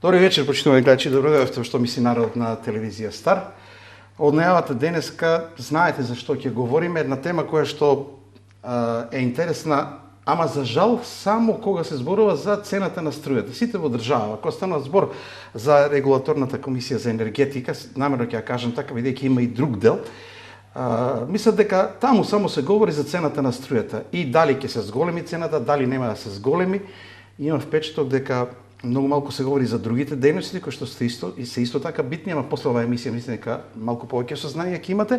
Добри вечер, почитувани гледачи, добро дојдовте што мисли народ на телевизија Стар. Од најавата денеска знаете за што ќе говориме, една тема која што е интересна, ама за жал само кога се зборува за цената на струјата. Сите во држава, кога станува збор за регулаторната комисија за енергетика, намерно ќе ја кажам така, бидејќи има и друг дел, мислам дека таму само се говори за цената на струјата и дали ќе се зголеми цената, дали нема да се зголеми. Имам впечаток дека многу малку се говори за другите дејности кои што се исто така битни, ама после оваа емисија мислам дека малку повеќе сознание ќе имате.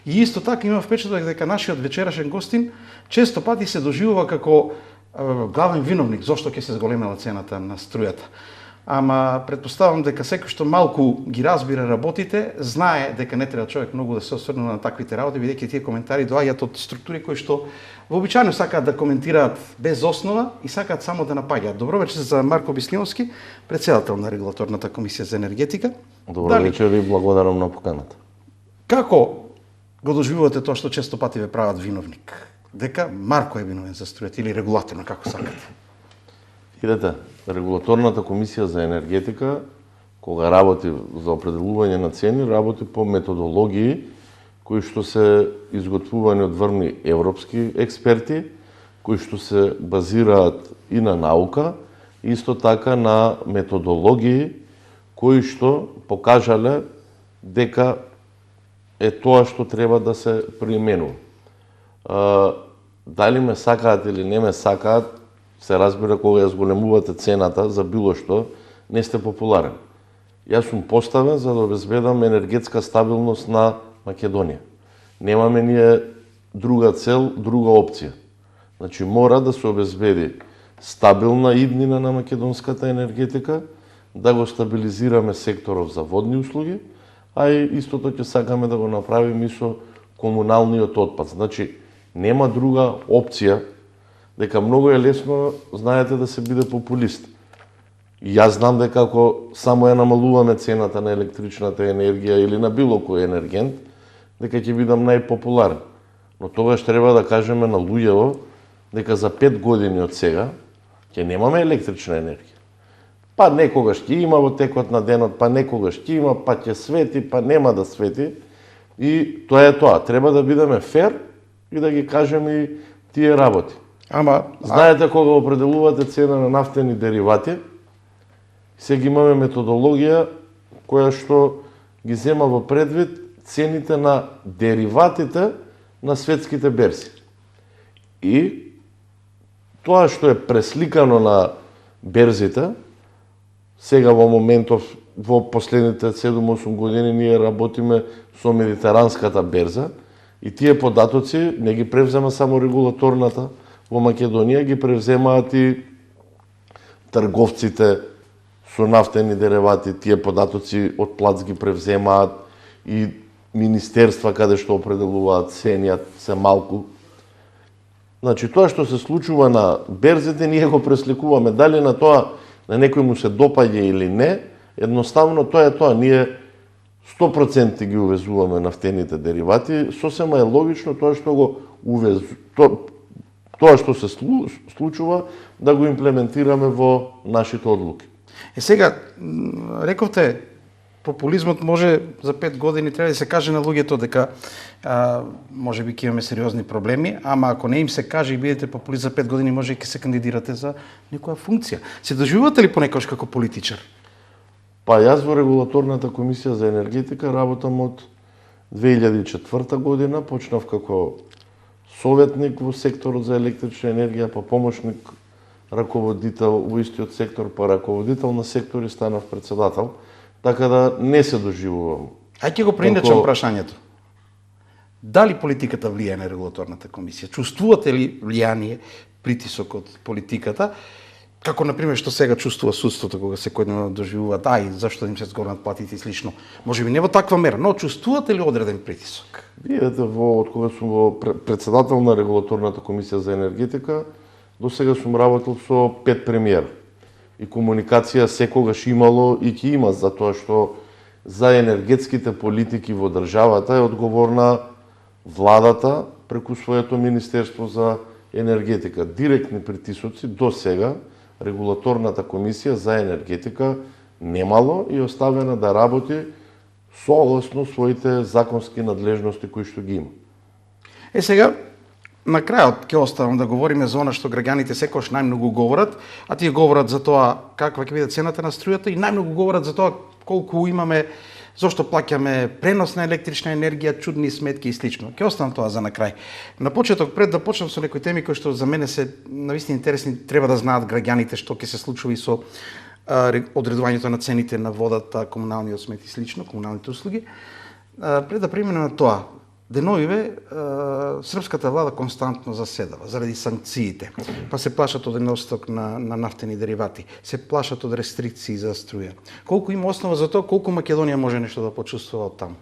И исто така имам впечаток дека нашиот вечерашен гостин често пати се доживува како главен виновник зошто ќе се зголемела цената на струјата. Ама предпоставам дека секој што малку ги разбира работите, знае дека не треба човек многу да се осврне на таквите работи, бидејќи тие коментари доаѓаат од структури кои што вообичаено сакаат да коментираат без основа и сакаат само да напаѓаат. Добро вечер за Марко Бислимовски, претседател на регулаторната комисија за енергетика. Добро вечер и благодарам на поканата. Како го доживувате тоа што често пати ве прават виновник? Дека Марко е виновен за струјата или регулаторно, како сакате? Видете, регулаторната комисија за енергетика, кога работи за определување на цени, работи по методологии кои што се изготвувани од врвни европски експерти, кои што се базираат и на наука, исто така на методологии кои што покажале дека е тоа што треба да се применува. Дали ме сакаат или не ме сакаат, се разбира кога ја зголемувате цената за било што, не сте популарен. Јас сум поставен за да обезбедам енергетска стабилност на Македонија. Немаме ние друга цел, друга опција. Значи мора да се обезбеди стабилна иднина на македонската енергетика, да го стабилизираме секторот за водни услуги, а и истото ќе сакаме да го направиме и со комуналниот отпад. Значи нема друга опција, дека многу е лесно, знаете, да се биде популист. И јас знам дека ако само ја намалуваме цената на електричната енергија или на било кој енергент, дека ќе бидам најпопуларен. Но тогаш треба да кажеме на луѓето дека за 5 години од сега ќе немаме електрична енергија. Па некогаш ќе има во текот на денот, па некогаш ќе има, па ќе свети, па нема да свети. И тоа е тоа. Треба да бидеме фер и да ги кажеме и тие работи. Знаете, кога определувате цена на нафтени деривати, сега имаме методологија која што ги зема во предвид цените на дериватите на светските берзи. И тоа што е пресликано на берзите, сега во моментов, во последните 7-8 години ние работиме со медитеранската берза и тие податоци не ги превзема само регулаторната во Македонија, ги превземаат и трговците со нафтени деривати, тие податоци од плац ги превземаат и министерства каде што определуваат ценијат се малку. Значи тоа што се случува на берзите, ние го пресликуваме. Дали на тоа на некој му се допаѓа или не, едноставно тоа е тоа. Ние 100% ги увезуваме нафтените деривати, сосема е логично тоа што го тоа што се случува да го имплементираме во нашите одлуки. Сега, рековте, популизмот може за 5 години треба да се каже на луѓето дека може би ќе имаме сериозни проблеми, ама ако не им се каже и бидете популист за 5 години, може и ќе се кандидирате за некоја функција. Се доживувате ли понекогаш како политичар? Па јас во регулаторната комисија за енергетика работам од 2004 година, почнав како советник во секторот за електрична енергија, па помошник раководител во истиот сектор, па раководител на сектор и станав претседател, така да не се доживувам. Ајде го преиначам прашањето. Дали политиката влијае на регулаторната комисија? Чувствувате ли влијание, притисок од политиката? Како, например, што сега чувствува судството кога секојдневно доживуваат, зашто им се зголемат платите и слично. Може би не во таква мера, но чувствувате ли одреден притисок? Видете, од кога сум во претседател на регулаторната комисија за енергетика, до сега сум работил со 5 премиер. И комуникација секогаш имало и ќе има, затоа што за енергетските политики во државата е одговорна владата преку своето Министерство за енергетика. Директни притисоци до сега регулаторната комисија за енергетика немало и оставена да работи согласно своите законски надлежности кои што ги има. Сега, на крајот ќе оставам да говориме за она што граѓаните секогаш најмногу говорат, а тие говорат за тоа каква ќе биде цената на струјата и најмногу говорат за тоа колку имаме, зошто плаќаме пренос на електрична енергија, чудни сметки и слично. Ќе оставам тоа за на крај. На почеток, пред да почнам со некои теми кои што за мене се навистина интересни, треба да знаат граѓаните што ќе се случува и со одредувањето на цените на водата, комуналниот смет и слично, комуналните услуги. Пред да преминеме на тоа, деновиве српската влада константно заседава заради санкциите, па се плашат од недостаток на нафтени деривати, се плашат од рестрикции за струја. Колку има основа за тоа, колку Македонија може нешто да почувствува од таму?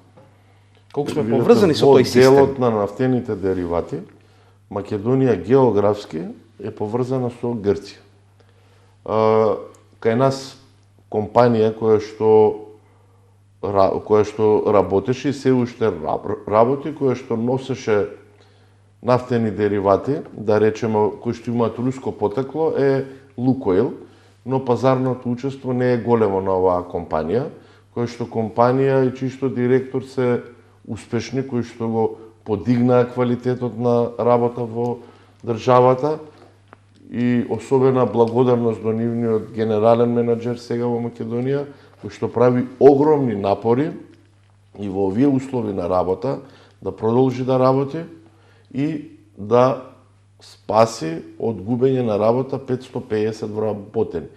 Колку сме поврзани со тој систем? Во делот на нафтените деривати, Македонија географски е поврзана со Грција. Кај нас компанија која што работеше и се уште работи, која што носеше нафтени деривати, да речеме, кои што имаат руско потекло, е Лукойл, но пазарното учество не е големо на оваа компанија, која што компанија и чисто директор се успешни, кои што го подигнаа квалитетот на работа во државата и особена благодарност до нивниот генерален менаџер сега во Македонија, кој што прави огромни напори и во овие услови на работа да продолжи да работи и да спаси од губење на работа 550 вработени.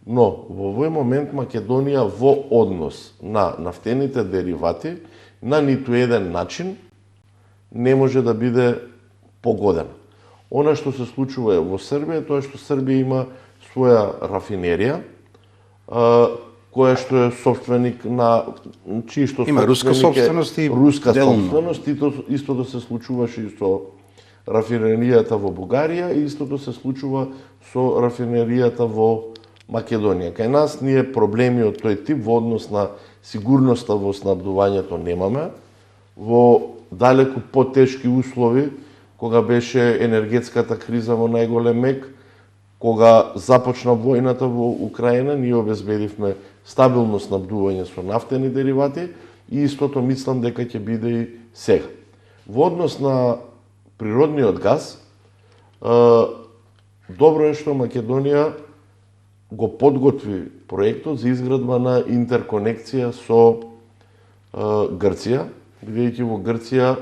Но во овој момент Македонија во однос на нафтените деривати на ниту еден начин не може да биде погодена. Она што се случува во Србија, тоа што Србија има своја рафинерија, која што е собственик на чисто има руска собственост и руска собственост, и истото се случуваше и со рафинеријата во Бугарија и истото се случува со рафинеријата во Македонија. Кај нас ние проблеми од тој тип во однос на сигурноста во снабдувањето немаме. Во далеку потешки услови, кога беше енергетската криза во најголем мек, кога започна војната во Украина, ние обезбедивме стабилно снабдување со нафтени деривати и истото мислам дека ќе биде и сега. Во однос на природниот газ, добро е што Македонија го подготви проектот за изградба на интерконекција со Грција, бидејќи во Грција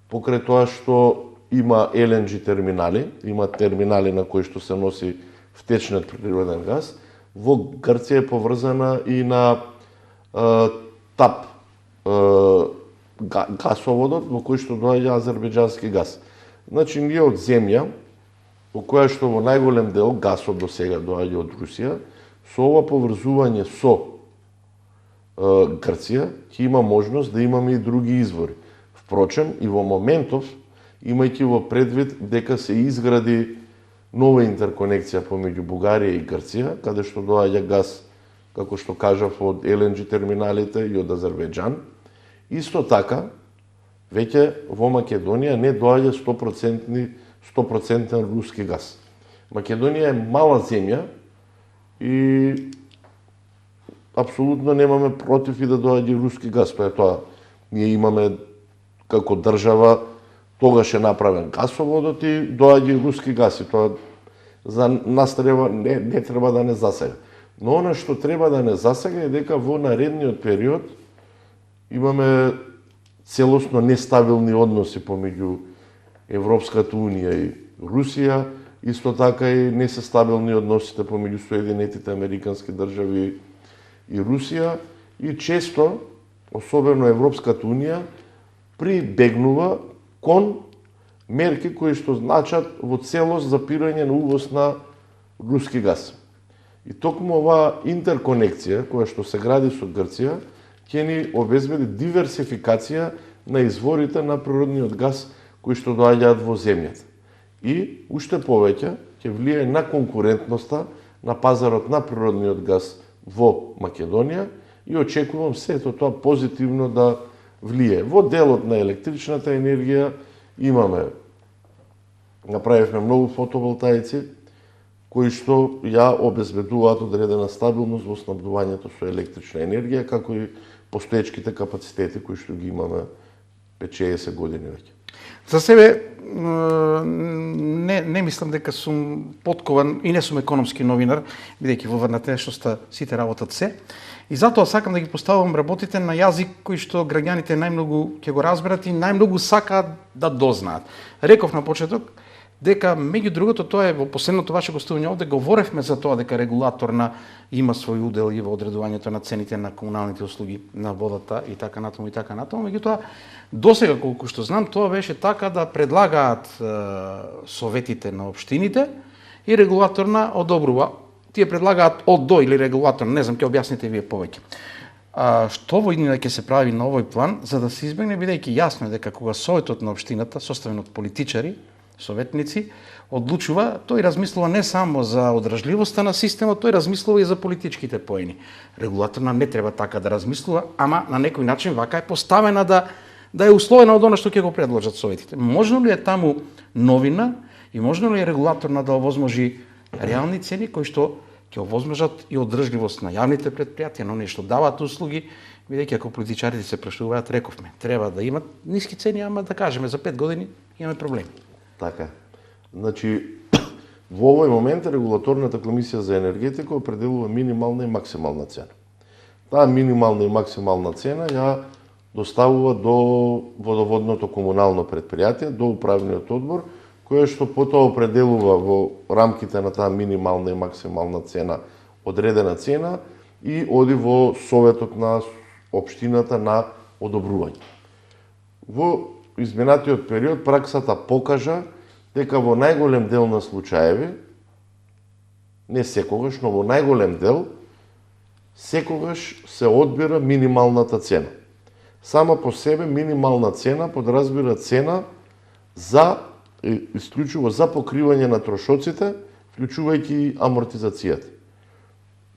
покрај тоа што има LNG терминали, има терминали на кои што се носи втечнет природен газ, во Грција е поврзана и на ТАП гасоводот во кој што доаѓа азербејџански газ. Значи ние од земја во која што во најголем дел гасот до сега доаѓа од Русија, со ова поврзување со Грција ќе има можност да имаме и други извори. Впрочем, и во моментов, имајќи во предвид дека се изгради нова интерконекција помеѓу Бугарија и Грција, каде што доаѓа газ, како што кажав, од LNG терминалите и од Азербејџан. Исто така, веќе во Македонија не доаѓа 100% руски газ. Македонија е мала земја и апсолутно немаме против и да доаѓа руски газ, па е тоа ние имаме како држава тогаш е направен гасоводот и доаѓа и руски газ и тоа за нас треба не треба да не засега. Но она што треба да не засега е дека во наредниот период имаме целосно нестабилни односи помеѓу Европската унија и Русија, исто така и не се стабилни односите помеѓу Соединетите Американски држави и Русија и често, особено Европската унија, прибегнува кон мерки кои што значат во целост запирање на увоз на руски газ. И токму оваа интерконекција која што се гради со Грција ќе ни обезбеди диверсификација на изворите на природниот газ кои што доаѓаат во земјата. И уште повеќе ќе влијае на конкурентноста на пазарот на природниот газ во Македонија и очекувам сето тоа позитивно да влијае. Во делот на електричната енергија направивме многу фотоволтаици кои што ја обезбедуваат одредена стабилност во снабдувањето со електрична енергија, како и постоечките капацитети кои што ги имаме 5-60 години веќе. За себе не мислам дека сум поткован и не сум економски новинар, бидејќи во врнатешноста сите работат се. И затоа сакам да ги поставам работите на јазик кој што граѓаните најмногу ќе го разберат и најмногу сакаат да дознаат. Реков на почеток дека меѓу другото тоа е во последното ваше гостување овде говоревме за тоа дека регулаторна има свој удел и во одредувањето на цените на комуналните услуги, на водата и така натаму и така натаму. Меѓутоа досега колку што знам тоа беше така да предлагаат советите на општините и регулаторна одобрува. Тие предлагаат од до или регулаторна, не знам, ќе објасните вие повеќе. Што во иднина ќе се прави на овој план за да се избегне, бидејќи јасно е дека кога советот на општината составен од политичари, советници, одлучува, тој размислува не само за одржливоста на системот, тој размислува и за политичките поени. Регулаторна не треба така да размислува, ама на некој начин вака е поставена да е условена од она што ќе го предложат советите. Можно ли е таму новина и можно ли е регулаторна да овозможи реални цени кои што ќе овозможат и одржливост на јавните претпријатија, на оние што даваат услуги, бидејќи ако политичарите се прашуваат, рековме, треба да имат ниски цени, ама да кажеме за 5 години имаме проблеми. Така. Значи, во овој момент регулаторната комисија за енергетика определува минимална и максимална цена. Таа минимална и максимална цена ја доставува до водоводното комунално претпријатие, до управниот одбор, кој што потоа определува во рамките на таа минимална и максимална цена одредена цена и оди во советот на општината на одобрување. Во изминатиот период праксата покажа дека во најголем дел на случаеви, не секогаш, но во најголем дел, секогаш се одбира минималната цена. Сама по себе минимална цена подразбира цена за исклучува за покривање на трошоците, вклучувајќи и амортизацијата.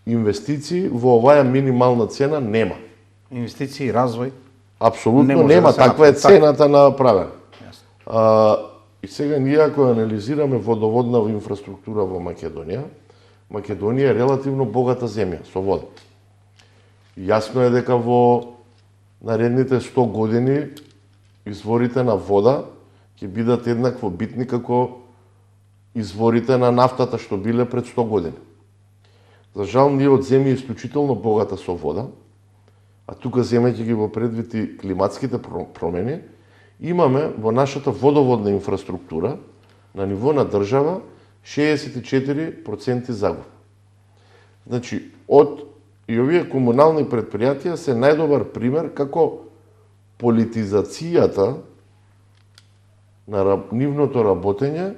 Инвестиции во оваа минимална цена нема. Инвестиции, развој? Апсолутно нема, таква е цената направена. И сега ние ако анализираме водоводна инфраструктура во Македонија, Македонија е релативно богата земја со вода. Јасно е дека во наредните 100 години изворите на вода ќе бидат еднакво битни како изворите на нафтата што биле пред 100 години. За жал, ние од земја исклучително богата со вода, а тука земејќи ги во предвид и климатските промени, имаме во нашата водоводна инфраструктура на ниво на држава 64% загуба. Значи, и овие комунални претпријатија се најдобар пример како политизацијата на нивното работење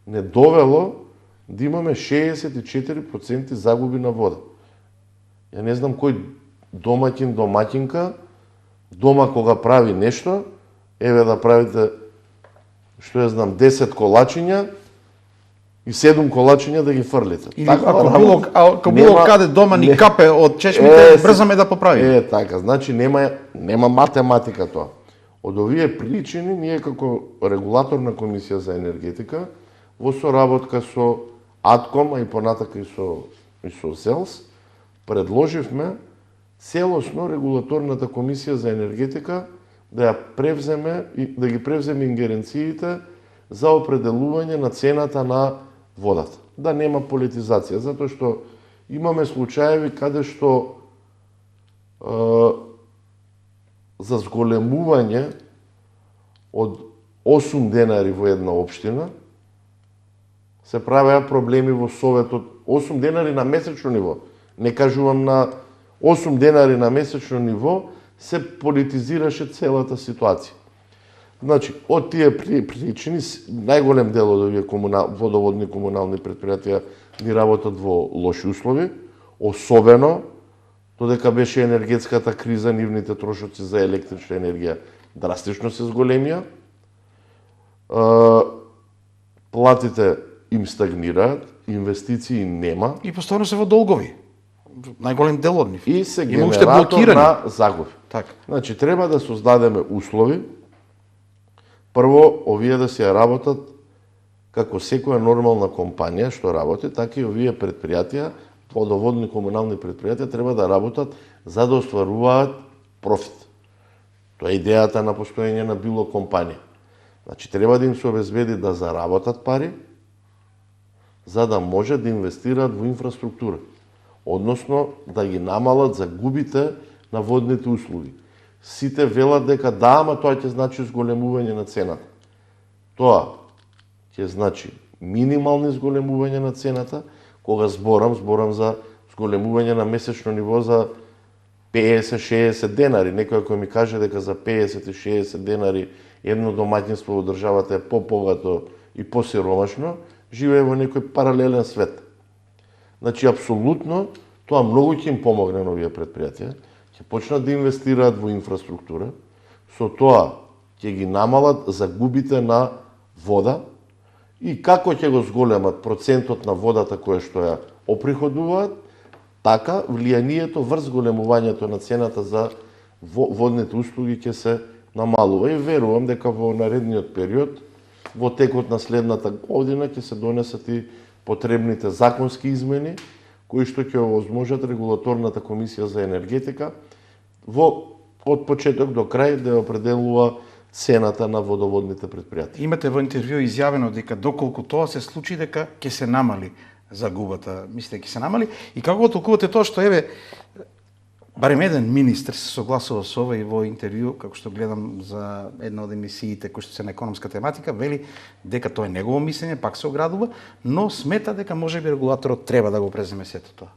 не довело да имаме 64% загуби на вода. Ја не знам кој домаќинка, дома кога прави нешто, еве да правите, што ја знам, 10 колачиња и 7 колачиња да ги фрлите. Или ако било каде дома ни капе од чешмите, брзаме да поправиме. Така, значи нема математика тоа. Од овие причини, ние како регулаторна комисија за енергетика, во соработка со АТКОМ, а и понатака и со ЗЕЛС, предложивме целосно регулаторната комисија за енергетика да ги превземе ингеренциите за определување на цената на водата. Да нема политизација, затоа што имаме случаеви каде што за зголемување од 8 денари во една општина се правеа проблеми во советот. 8 денари на месечно ниво, не кажувам на 8 денари на месечно ниво, се политизираше целата ситуација. Значи, од тие причини, најголем дел од овие водоводни комунални претпријатија ни работат во лоши услови, особено додека беше енергетската криза, нивните трошоци за електрична енергија драстично се зголемија. Платите им стагнираат, инвестиции нема. И постојано се во долгови. Најголем дел од нив. И се генератор на загуби. Така. Значи, треба да создадеме услови, прво, овие да се работат како секоја нормална компанија што работи, така и овие предпријатија, водоводни комунални предпријатија треба да работат за да остваруваат профит. Тоа е идејата на постоење на било компанија. Значи, треба да им се обезбеди да заработат пари, за да може да инвестираат во инфраструктура. Односно, да ги намалат загубите на водните услуги. Сите велат дека да, ама тоа ќе значи зголемување на цената. Тоа ќе значи минимални зголемување на цената, кога зборам за зголемување на месечно ниво за 50-60 денари. Некој кој ми каже дека за 50 и 60 денари едно домаќинство во државата е по-богато и посиромашно, живее во некој паралелен свет. Значи, апсолутно, тоа многу ќе им помогне на овие предпријатија, ќе почнат да инвестираат во инфраструктура, со тоа ќе ги намалат загубите на вода и како ќе го зголемат процентот на водата која што ја оприходуваат, така влијанието врз големувањето на цената за водните услуги ќе се намалува и верувам дека во наредниот период, во текот на следната година ќе се донесат и потребните законски измени кои што ќе овозможат регулаторната комисија за енергетика од почеток до крај да определува цената на водоводните предпријатија. Имате во интервју изјавено дека доколку тоа се случи дека ќе се намали загубата, мислите ќе се намали, и како го толкувате тоа што барем еден министр се согласува со ова и во интервју, како што гледам за една од емисиите кои што се на економска тематика, вели дека тоа е негово мислење, пак се оградува, но смета дека можеби регулаторот треба да го преземе сето тоа.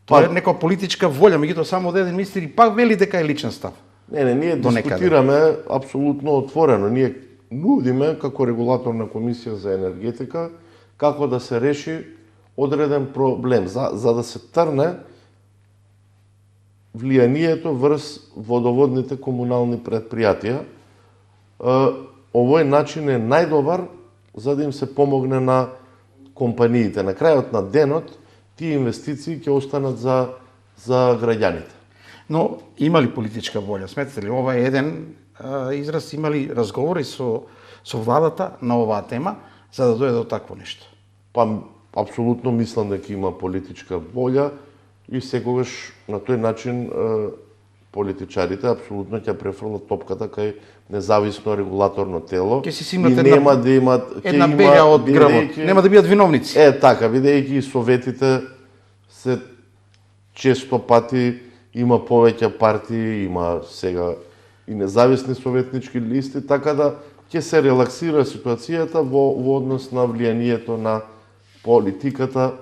Тоа е некоја политичка волја, меѓутоа само од еден министер и пак вели дека е личен став. Не, ние дискутираме апсолутно отворено. Ние нудиме како регулаторна комисија за енергетика како да се реши одреден проблем, за да се трне влијанието врз водоводните комунални предпријатија. Овој начин е најдобар за да им се помогне на компаниите. На крајот на денот, тие инвестиции ќе останат за граѓаните. Но има ли политичка волја? Сметате ли ова е еден израз, има ли разговори со владата на оваа тема за да дојде до такво нешто? Па апсолутно мислам дека има политичка волја и секогаш на тој начин политичарите апсолутно ќе префрлат топката кај независно регулаторно тело и нема да имат една пеја од грбот. Нема да бидат виновници. Така, бидејќи советите се често пати има повеќе партии, има сега и независни советнички листи, така да ќе се релаксира ситуацијата во однос на влијанието на политиката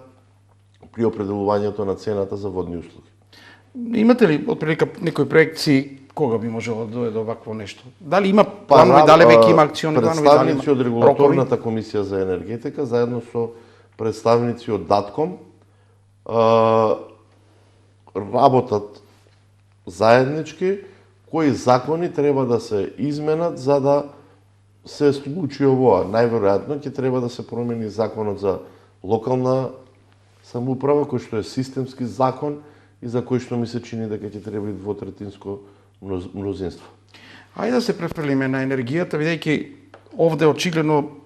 при определувањето на цената за водни услуги. Имате ли отприлика некои проекции кога би можело да дојде до вакво нешто? Дали има планови, дали веќе има акциони планови, дали има представници од регулаторната комисија за енергетика заедно со представници од Датком работат заеднички кои закони треба да се изменат за да се случи овоа. Најверојатно ќе треба да се промени законот за локална самоуправа, кој што е системски закон и за кој што ми се чини дека ќе треба и двотретинско мнозинство. Ајде да се префрлиме на енергијата, бидејќи овде очигледно,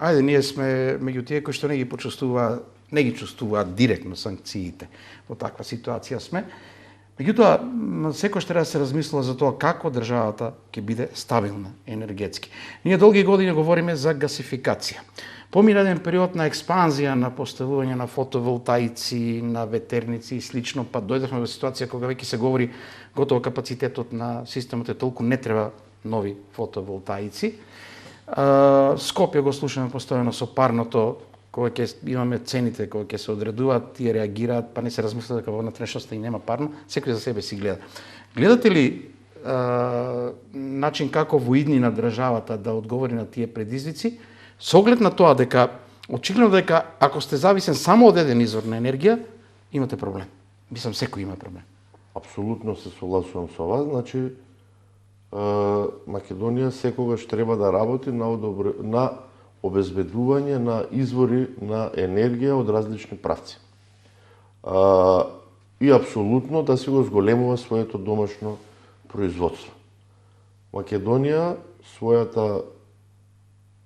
ние сме меѓу тие кои што не ги чувствуваат директно санкциите. Во таква ситуација сме. Меѓутоа, секој треба да се размислува за тоа како државата ќе биде стабилна енергетски. Ние долги години говориме за гасификација. Помина еден период на експанзија на поставување на фотоволтаици, на ветерници и слично, па дојдовме во ситуација кога веќе се говори готово капацитетот на системот е толку, не треба нови фотоволтаици. Скопје го слушаме постојано со парното, кога ќе имаме цените, кога ќе се одредуваат, тие реагираат, па не се размисля дека во внатрешноста и нема парно, секој за себе си гледа. Гледате ли начин како во иднина државата да одговори на тие предизвици, со оглед на тоа дека очигледно дека ако сте зависен само од еден извор на енергија, имате проблем. Мислам, секој има проблем. Апсолутно се согласувам со вас. Значи, Македонија секогаш треба да работи на обезбедување на извори на енергија од различни правци. И апсолутно да се го зголемува своето домашно производство. Македонија својата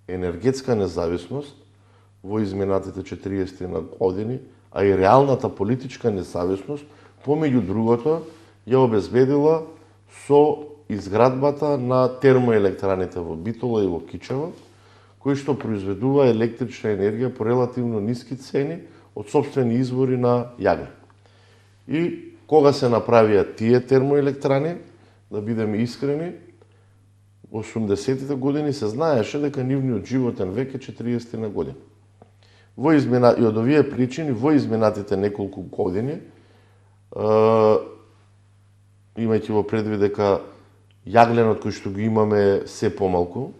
енергетска независност во изминатите 40 на години, а и реалната политичка независност, помеѓу другото, ја обезбедила со изградбата на термоелектраните во Битола и во Кичево, кои што произведува електрична енергија по релативно ниски цени од сопствени извори на јаглен. И кога се направија тие термоелектрани, да бидеме искрени, во 80-тите години се знаеше дека нивниот животен век е 40 на години. И од овие причини, во изминатите неколку години, имајќи во предвид дека јагленот кој што го имаме се помалку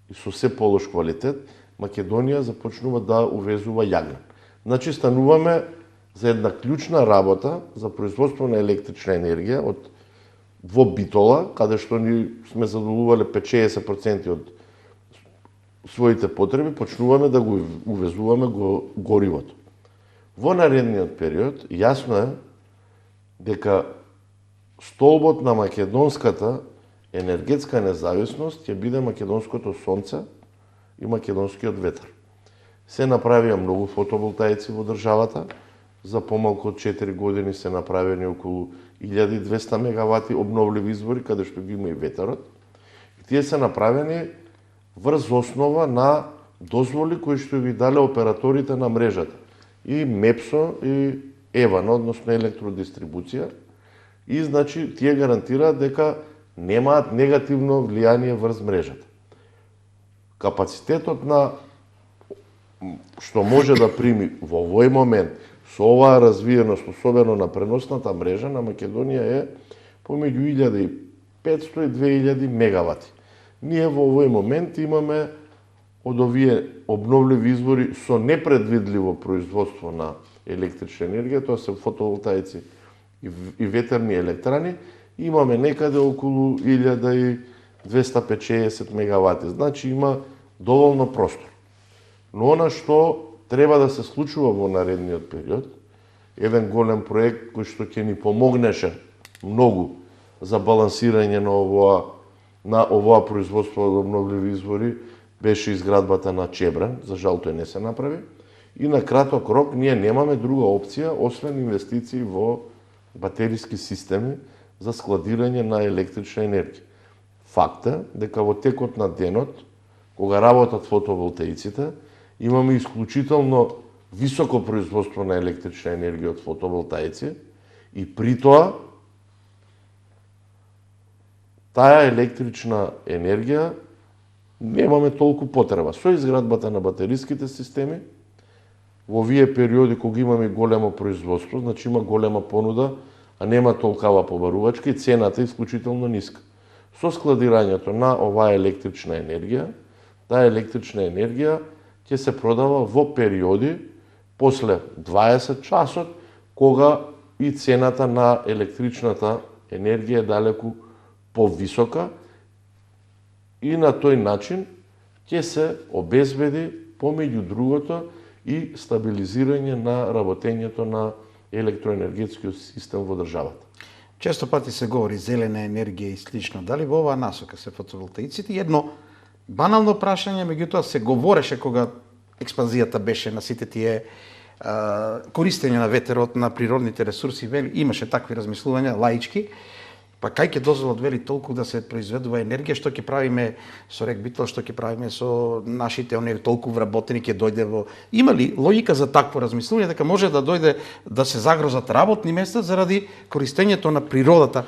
и со се полош квалитет, Македонија започнува да увезува јаглен. Значи стануваме за една клучна работа за производство на електрична енергија во Битола, каде што ни сме задоволувале 50% од своите потреби, почнуваме да го увезуваме горивото. Во наредниот период јасно е дека столбот на македонската енергетска независност ќе биде македонското сонце и македонскиот ветар. Се направија многу фотоволтаици во државата, за помалку од 4 години се направени околу 1200 мегавати обновливи извори, каде што ги има и ветерот. И тие се направени врз основа на дозволи кои што ги дале операторите на мрежата. И МЕПСО и ЕВАН, односно електродистрибуција. И значи тие гарантираат дека немаат негативно влијание врз мрежата. Капацитетот на што може да прими во овој момент со оваа развиеност, особено на преносната мрежа на Македонија е помеѓу 1500 и 2000 мегавати. Ние во овој момент имаме од овие обновливи извори со непредвидливо производство на електрична енергија, тоа се фотоволтаици и ветерни електрани, имаме некаде околу 1250 мегавати. Значи има доволно простор. Но она што треба да се случува во наредниот период, еден голем проект кој што ќе ни помогнеше многу за балансирање на овоа производство од обновливи извори, беше изградбата на Чебран, за жал тој не се направи. И на краток рок ние немаме друга опција освен инвестиции во батериски системи за складирање на електрична енергија. Факт е дека во текот на денот, кога работат фотоволтаиците, имаме исклучително високо производство на електрична енергија од фотоволтаици и при тоа таа електрична енергија немаме толку потреба. Со изградбата на батериските системи, во овие периоди кога имаме големо производство, значи има голема понуда, а нема толкава побарувачка и цената е исклучително ниска. Со складирањето на оваа електрична енергија, таа електрична енергија ќе се продава во периоди после 20 часот, кога и цената на електричната енергија е далеку повисока и на тој начин ќе се обезбеди помеѓу другото и стабилизирање на работењето на електроенергетскиот систем во државата. Често пати се говори зелена енергија и слично. Дали во оваа насока се фотоволтаиците? Едно банално прашање, меѓутоа се говореше кога експанзијата беше на сите тие користење на ветерот, на природните ресурси, имаше такви размислувања лаички. Па кај ќе дозволат толку да се произведува енергија, што ќе правиме со рек Битол, што ќе правиме со нашите толку вработени, ќе дојде во... Има ли логика за такво размислување дека може да дојде да се загрозат работни места заради користењето на природата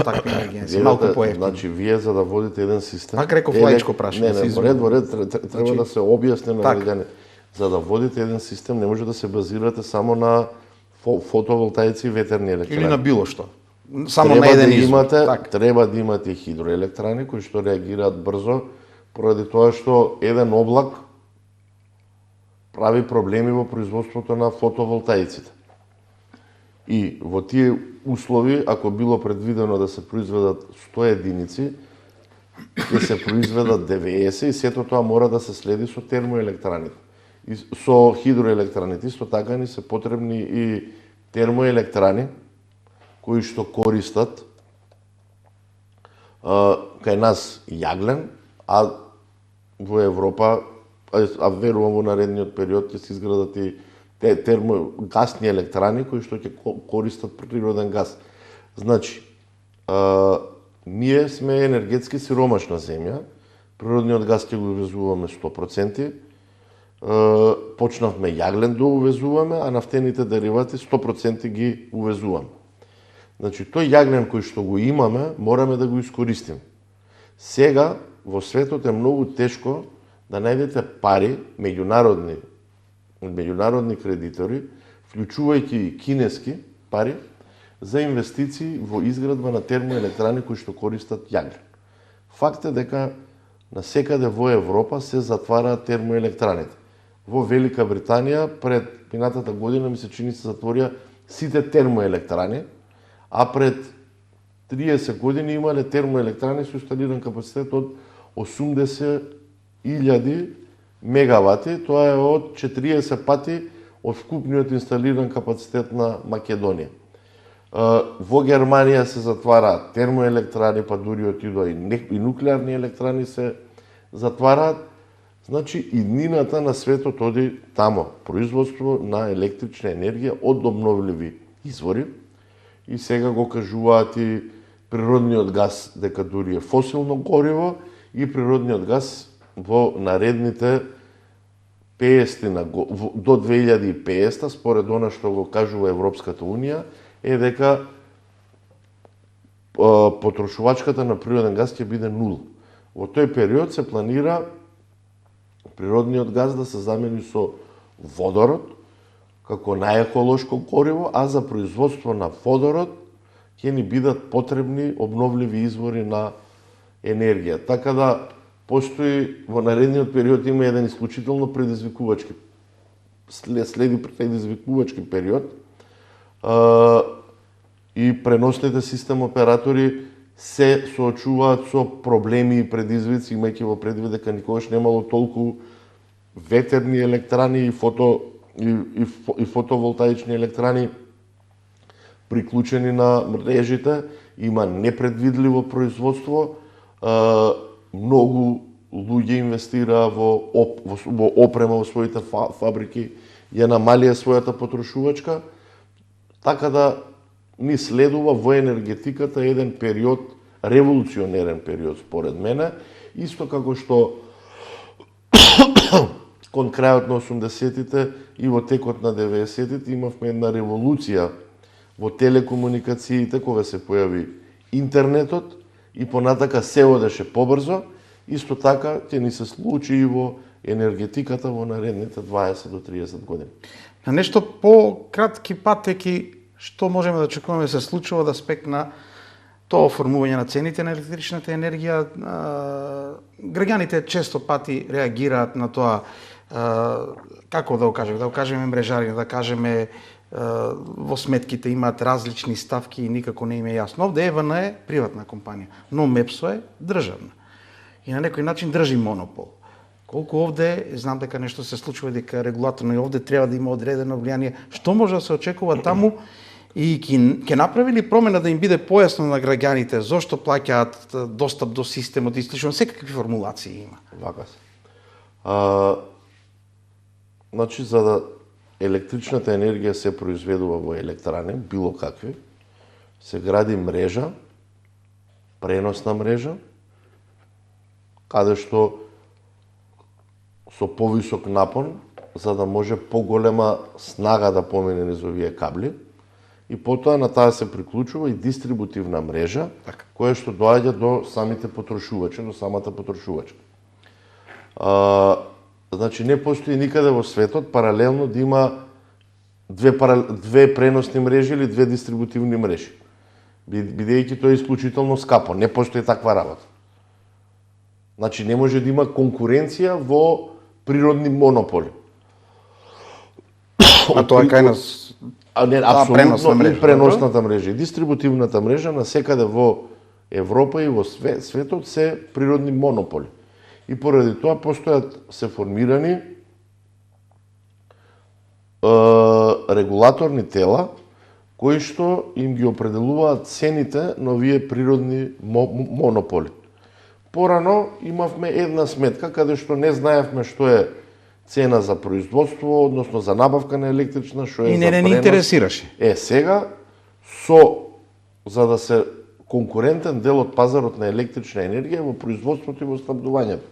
такви енергија? Малку поевтино. Значи вие за да водите еден систем... Пак реков лаичко прашање. Не, во ред треба да се објасни на луѓето. За да водите еден систем не може да се базирате само на фотоволтаици и ветерни електрани. Или на било што. Само на еден извор. Треба да имате хидроелектрани кои што реагираат брзо, поради тоа што еден облак прави проблеми во производството на фотоволтаиците. И во тие услови, ако било предвидено да се произведат 100 единици, ќе се произведат 90 и сето тоа мора да се следи со термоелектраните. И со хидроелектраните исто така ни се потребни и термоелектрани кои што користат кај нас јаглен, а во Европа а верувам во наредниот период ќе се изградат и термогасни електрани кои што ќе користат природен газ. Значи, ние сме енергетски сиромашна земја, природниот газ ќе го увезуваме 100%, почнавме јаглен да увезуваме, а нафтените деривати 100% ги увезуваме. Значи, тој јаглен кој што го имаме, мораме да го искористиме. Сега, во светот е многу тешко да најдете пари, меѓународни кредитори, вклучувајќи и кинески пари, за инвестиции во изградба на термоелектрани кои што користат јаглен. Факт е дека насекаде во Европа се затвараат термоелектраните. Во Велика Британија пред минатата година ми се чини се затворија сите термоелектрани, а пред 30 години имале термоелектрани со инсталиран капацитет од 80.000 мегавати, тоа е од 40 пати од вкупниот инсталиран капацитет на Македонија. Во Германија се затвараат термоелектрани, па дури отидоа и нуклеарни електрани се затвараат. Значи, иднината на светот оди тамо, производство на електрична енергија од обновливи извори. И сега го кажуваат и природниот газ дека дури е фосилно гориво и природниот газ во наредните 50 до 2050, според она што го кажува Европската Унија, е дека потрошувачката на природен газ ќе биде нула. Во тој период се планира природниот газ да се замени со водород, како најеколошко гориво, а за производство на водород ќе ни бидат потребни обновливи извори на енергија. Така да постои во наредниот период има еден исклучително предизвикувачки период и преносните систем оператори се соочуваат со проблеми и предизвици, имајќи во предвид дека никогаш немало толку ветерни електрани и фотоволтаични електрани приклучени на мрежите, има непредвидливо производство, многу луѓе инвестираа во опрема во своите фабрики, ја намалија својата потрошувачка, така да ни следува во енергетиката еден период, револуционерен период според мене, исто како што кон крајот на 80-тите и во текот на 90-тите имавме една револуција во телекомуникациите кога се појави интернетот и понатака се одеше побрзо, исто така ќе ни се случи и во енергетиката во наредните 20 до 30 години. На нешто по-кратки патеки, што можеме да очекуваме да се случува од аспект на тоа оформување на цените на електричната енергија? Граѓаните често пати реагираат на тоа, како да го кажеме мрежари, да кажеме во сметките имаат различни ставки и никако не им е јасно. Овде ЕВН е приватна компанија, но МЕПСО е државна. И на некој начин држи монопол. Колку овде, знам дека нешто се случува, дека регулаторно и овде треба да има одредено влијание. Што може да се очекува таму и ќе направи ли промена да им биде појасно на граѓаните зошто плаќаат достап до системот и слично, секакви формулации има? Вака се. Значи, за да електричната енергија се произведува во електрани, било какви, се гради мрежа, преносна мрежа, каде што со повисок напон, за да може поголема снага да помине низ овие кабли, и потоа на таа се приклучува и дистрибутивна мрежа, која што доаѓа до самите потрошувачи, до самата потрошувачка. Значи, не постои никаде во светот паралелно да има две преносни мрежи или две дистрибутивни мрежи. Бидејќи тоа е исклучително скапо, не постои таква работа. Значи, не може да има конкуренција во природни монополи. А тоа кај нас? Не, апсолутно и преносната мрежа. И дистрибутивната мрежа насекаде во Европа и во светот се природни монополи. И поради тоа постојат се формирани регулаторни тела кои што им ги определуваат цените на овие природни монополи. Порано имавме една сметка каде што не знаевме што е цена за производство, односно за набавка на електрична, што е И за не интересираше. Сега, за да се конкурентен дел од пазарот на електрична енергија во производството и во снабдувањето.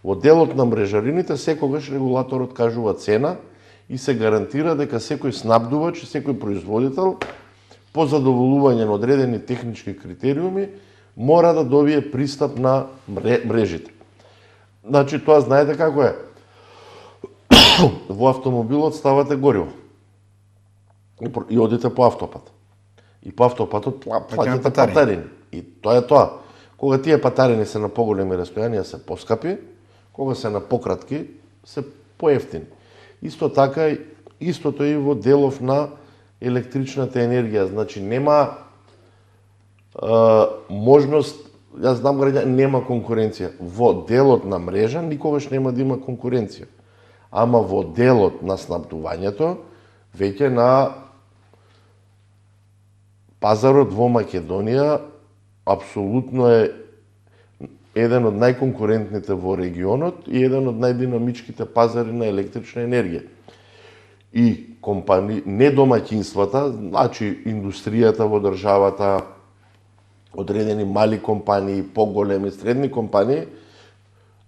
Во делот на мрежарините секогаш регулаторот кажува цена и се гарантира дека секој снабдувач и секој производител по задоволување на одредени технички критериуми мора да добие пристап на мрежите. Значи, тоа знаете како е. Во автомобилот ставате гориво и одите по автопат. И по автопатот плаќате патарини. И тоа е тоа. Кога тие патарини се на поголеми растојанија се поскапи, кога се на пократки се поевтини. Исто така, истото и во делов на електричната енергија. Значи, нема можност, јас знам граѓани, нема конкуренција. Во делот на мрежа никогаш нема да има конкуренција. Ама во делот на снабдувањето, веќе на пазарот во Македонија апсолутно е еден од најконкурентните во регионот и еден од најдинамичките пазари на електрична енергија. И не домаќинствата, значи индустријата во државата, одредени мали компании, поголеми, средни компании,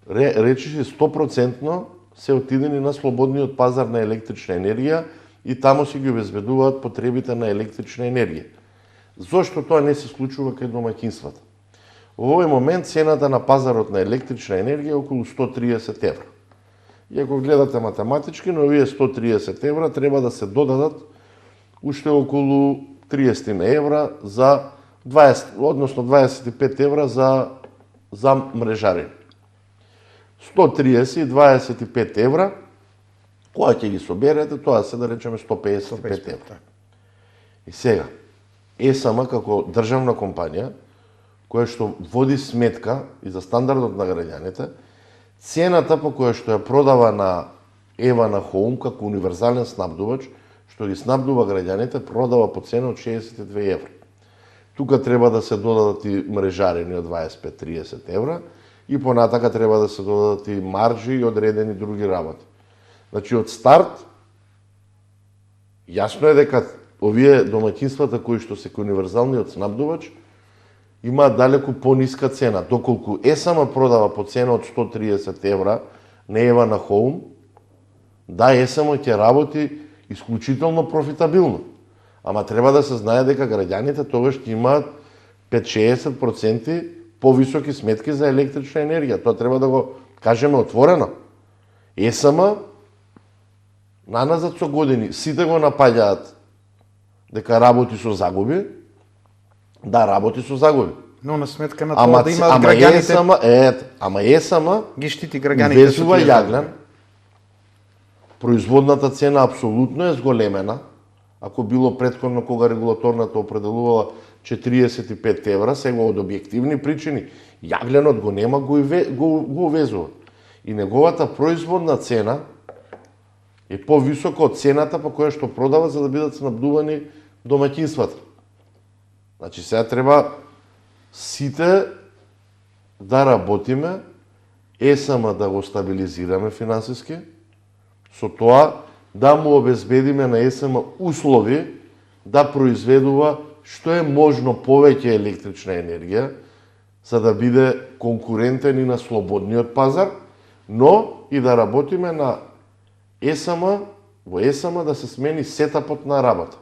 речиси 100% се отидени на слободниот пазар на електрична енергија и таму си ги обезбедуваат потребите на електрична енергија. Зошто тоа не се случува кај домаќинствата? Во овој момент цената на пазарот на електрична енергија е околу 130 евра. И ако гледате математички, на овие 130 евра треба да се додадат уште околу 30 евра за 20, односно 25 евра за мрежари. 130 и 25 евра, кога ќе ги соберете, тоа се да речеме 155 евра. И сега, ЕСМ како државна компанија, која што води сметка и за стандардот на граѓаните, цената по која што ја продава на Евана Хоум како универзален снабдувач, што ги снабдува граѓаните, продава по цена од 62 евра. Тука треба да се додадат и мрежарини од 25-30 евра и понатака треба да се додадат и маржи и одредени други работи. Значи, од старт, јасно е дека овие домаќинствата кои што се универзалниот снабдувач имаат далеку пониска цена, доколку ЕСМ продава по цена од 130 евра на Евана Хоум, да, ЕСМ ќе работи исклучително профитабилно. Ама треба да се знае дека граѓаните тогаш ќе имаат 5-60% повисоки сметки за електрична енергија. Тоа треба да го кажеме отворено. ЕСМ наназад со години сите го напаѓаат дека работи со загуби. Да, работи со загуби. Но на сметка на тоа да имаат граѓаните... Ама ЕСМ ги штити граѓаните. Увезува јаглен. Производната цена апсолутно е зголемена. Ако било претходно кога регулаторната определувала 45 евра, сега од објективни причини, јагленот го нема, го увезува. И неговата производна цена е повисока од цената по која што продава за да бидат снабдувани домаќинствата. Значи, сега треба сите да работиме, ЕСМ да го стабилизираме финансиски, со тоа да му обезбедиме на ЕСМ услови да произведува што е можно повеќе електрична енергија, за да биде конкурентен и на слободниот пазар, но и да работиме на ЕСМ, во ЕСМ да се смени сетапот на работа.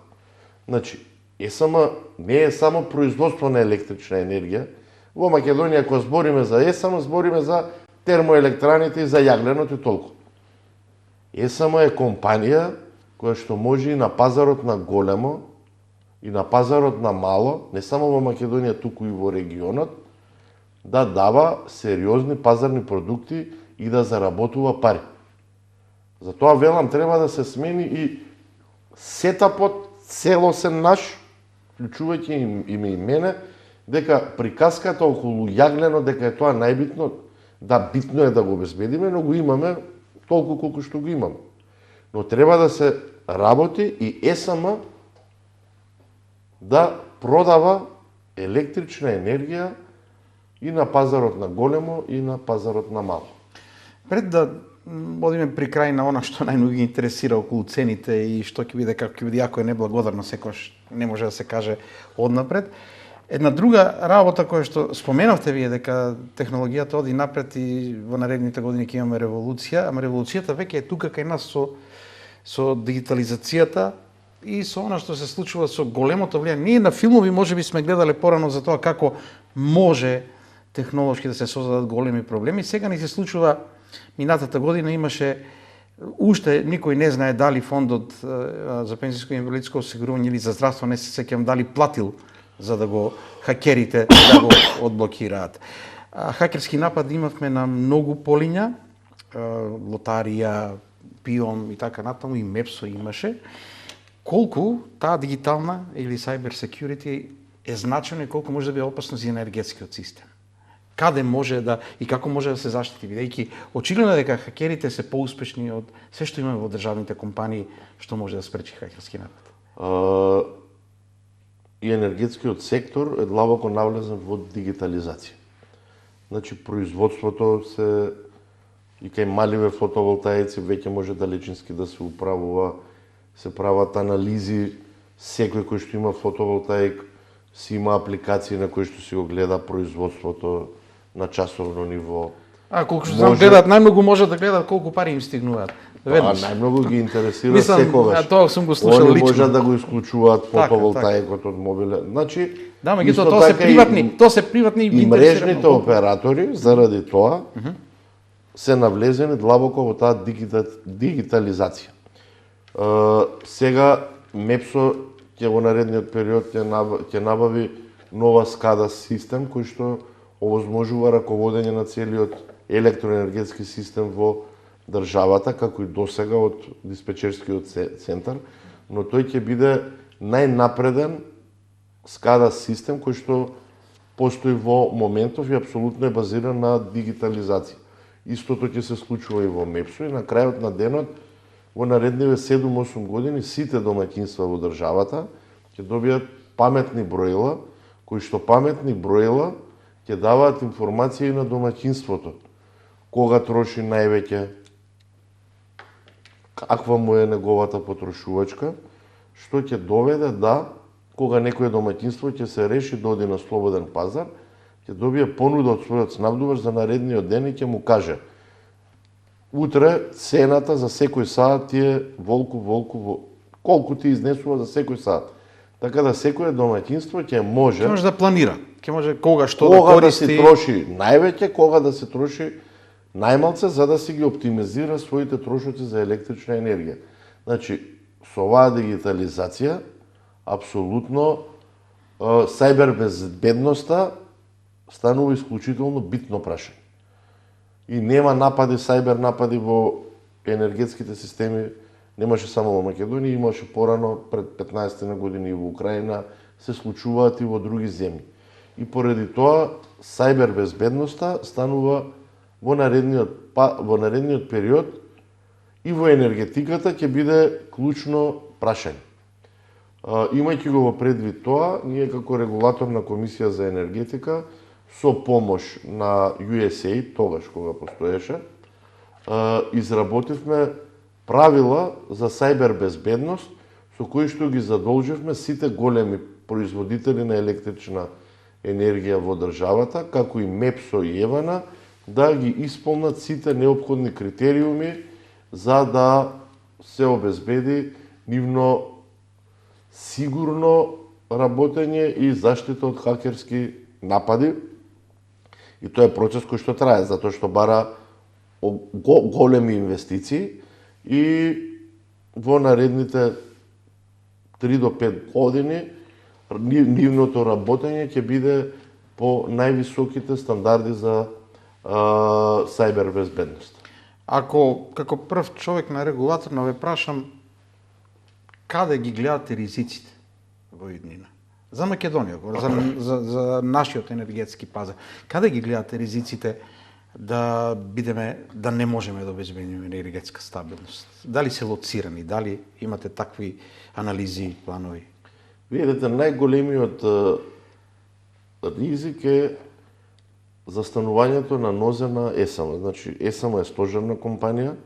Значи, ЕСМ не е само производство на електрична енергија. Во Македонија, кога збориме за ЕСМ, збориме за термоелектраните и за јагленот и толку. ЕСМ е компанија која што може и на пазарот на големо, и на пазарот на мало, не само во Македонија, туку и во регионот, да дава сериозни пазарни продукти и да заработува пари. Затоа велам, треба да се смени и сетапот целосен наш, вклучувајќи и мене, дека приказката околу јагленот, дека е тоа најбитно, да, битно е да го обезбедиме, но го имаме толку колку што го имаме. Но треба да се работи и ЕСМ да продава електрична енергија и на пазарот на големо и на пазарот на мало. Пред да одиме при крај на она што најмногу ги интересира околу цените и што ќе биде, како ќе биде, ако е неблагодарно, секојаш не може да се каже однапред. Една друга работа која што споменавте вие, дека технологијата оди напред и во наредните години ќе имаме револуција, ама револуцијата веќе е тука кај нас со дигитализацијата и со она што се случува со големото влијание. Ние на филмови можеби сме гледале порано за тоа како може технолошки да се создадат големи проблеми. Сега ни се случува, минатата година имаше, уште никој не знае дали фондот за пензиско и инвалидско осигурување или за здравство, не се сеќавам дали платил за да го хакерите да го одблокираат. Хакерски напади имавме на многу полиња, лотарија, ПИОМ и така натаму, и МЕПСО имаше. Колку таа дигитална или cyber security е значено и колку може да биде опасно за енергетскиот систем? Каде може да и како може да се заштити, бидејќи очигледно дека хакерите се поуспешни од се што имаме во државните компании, што може да спречи хакерски напад? И енергетскиот сектор е длабоко навлезен во дигитализација. Значи, производството се и кај маливе фотоволтаици веќе може далечински да се управува, се прават анализи, секој кој што има фотоволтаик си има апликации на кои што си го гледа производството на часовно ниво. Колку што знам гледат, најмногу може да гледат колку пари им стигнуваат. Најмногу ги интересира секогаш. Тоа сум го слушал лично. лично. Може да го исклучуваат фотоволтаикот од мобиле. Значи, да, меѓутоа тоа се приватни и мрежните оператори заради тоа се навлезени длабоко во таа дигитализација. Сега МЕПСО ќе во наредниот период ќе набави нова SCADA систем кој што овозможува раководење на целиот електроенергетски систем во државата, како и досега од диспечерскиот центар, но тој ќе биде најнапреден SCADA систем кој што постои во моментов и апсолутно е базиран на дигитализација. Истото ќе се случува и во МЕПСО и на крајот на денот во наредниве 7-8 години сите домаќинства во државата ќе добијат паметни броила, кои што паметни броила ќе даваат информација и на домаќинството. Кога троши највеќе, каква му е неговата потрошувачка, што ќе доведе да, кога некое домаќинство ќе се реши да оди на слободен пазар, ќе добие понуда од својот снабдувач за наредниот ден и ќе му каже: утре цената за секој саат ти е волку, колку ти изнесува за секој саат. Така да секое домаќинство ќе може да планира, ќе може кога што да користи, да се троши највеќе, кога да се троши најмалце, за да си ги оптимизира своите трошоци за електрична енергија. Значи, со оваа дигитализација, апсолутно сајбер безбедноста станува исклучително битно прашање. И нема напади, сајбер напади во енергетските системи, немаше само во Македонија, имаше порано пред 15 на години и во Украина, се случуваат и во други земји. И поради тоа, сајбер безбедноста станува во наредниот период и во енергетиката ќе биде клучно прашање. Имајќи го во предвид тоа, ние како регулатор на Комисија за енергетика, со помош на USAID, тогаш кога постоеше, изработивме правила за сајбер безбедност, со кои што ги задолживме сите големи производители на електрична енергија во државата, како и МЕПСО и ЕВАНА, да ги исполнат сите неопходни критериуми за да се обезбеди нивно сигурно работење и заштита од хакерски напади. И тоа е процес кој што трае, затоа што бара големи инвестиции и во наредните 3 до 5 години нивното работење ќе биде по највисоките стандарди за сајбер безбедност. Ако како прв човек на регулатор ве прашам, каде ги гледате ризиците во иднина? За Македонија, за нашиот енергетски пазар. Каде ги гледате ризиците да не можеме да обезбедиме енергетска стабилност? Дали се лоцирани, дали имате такви анализи, планови? Видите, најголемиот ризик е застанувањето на нозе на ЕСАМ. Значи, ЕСАМ е стожерна компанија,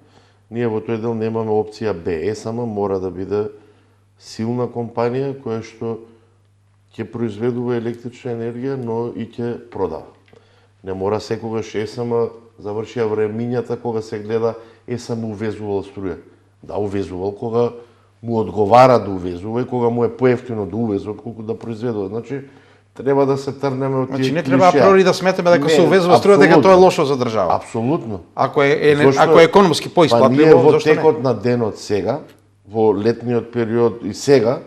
ние во тој дел немаме опција Б. ЕСАМ мора да биде силна компанија која што ќе произведува електрична енергија, но и ќе продава. Не мора секогаш ЕСАМ завршија времињата кога се гледа ЕСАМ увезувал струја. Да, увезувал кога му одговара да увезува и кога му е поевтино да увезува отколку да произведува. Значи, треба да се тргнеме од тие. Значи не треба априори да сметаме дека се увезува струја дека тоа е лошо за држава. Апсолутно. Ако е економски поисплатливо, во текот на денот сега, во летниот период и сега,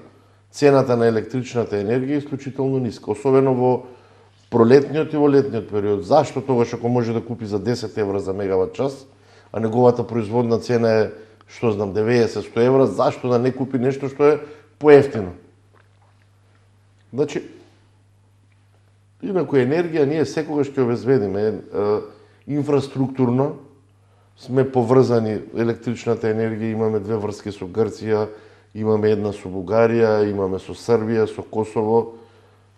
цената на електричната енергија е исклучително ниска, особено во пролетниот и во летниот период. Зашто тогаш ако може да купи за 10 евра за мегават час, а неговата производна цена е, што знам, 90-100 евра, зашто да не купи нешто што е поевтино? Значи, инаку енергија ние секогаш ќе обезбедиме. Инфраструктурно сме поврзани, електричната енергија, имаме две врски со Грција, имаме една со Бугарија, имаме со Србија, со Косово,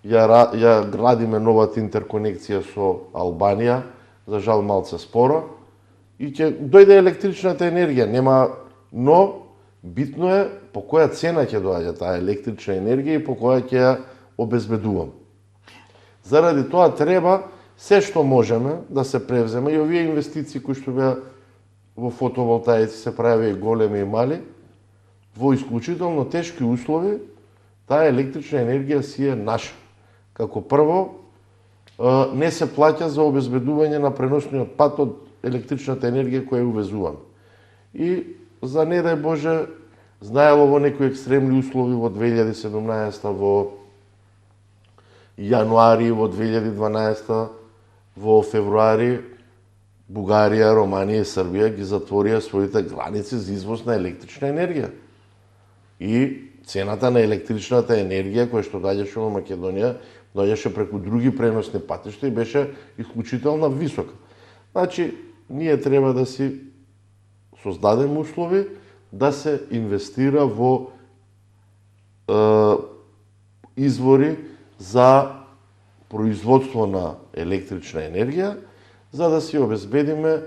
ја градиме новата интерконекција со Албанија, за жал малце споро, и ќе дојде електричната енергија, но битно е по која цена ќе доаѓа таа електрична енергија и по која ќе ја обезбедувам. Заради тоа треба се што можеме да се превземе, и овие инвестиции кои што беа во фотоволтаици се прави и големи и мали, во исклучително тешки услови, таа електрична енергија си е наша. Како прво, не се плаќа за обезбедување на преносниот пат од електричната енергија која увезуваме. И за не дај Боже, знаело во некои екстремни услови во 2017, во јануари, во 2012, во февруари, Бугарија, Романија и Србија ги затворија своите граници за извоз на електрична енергија. И цената на електричната енергија која што доаѓаше во Македонија, доаѓаше преку други преносни патишта и беше исклучително висока. Значи, ние треба да си создадеме услови да се инвестира во извори за производство на електрична енергија, за да си обезбедиме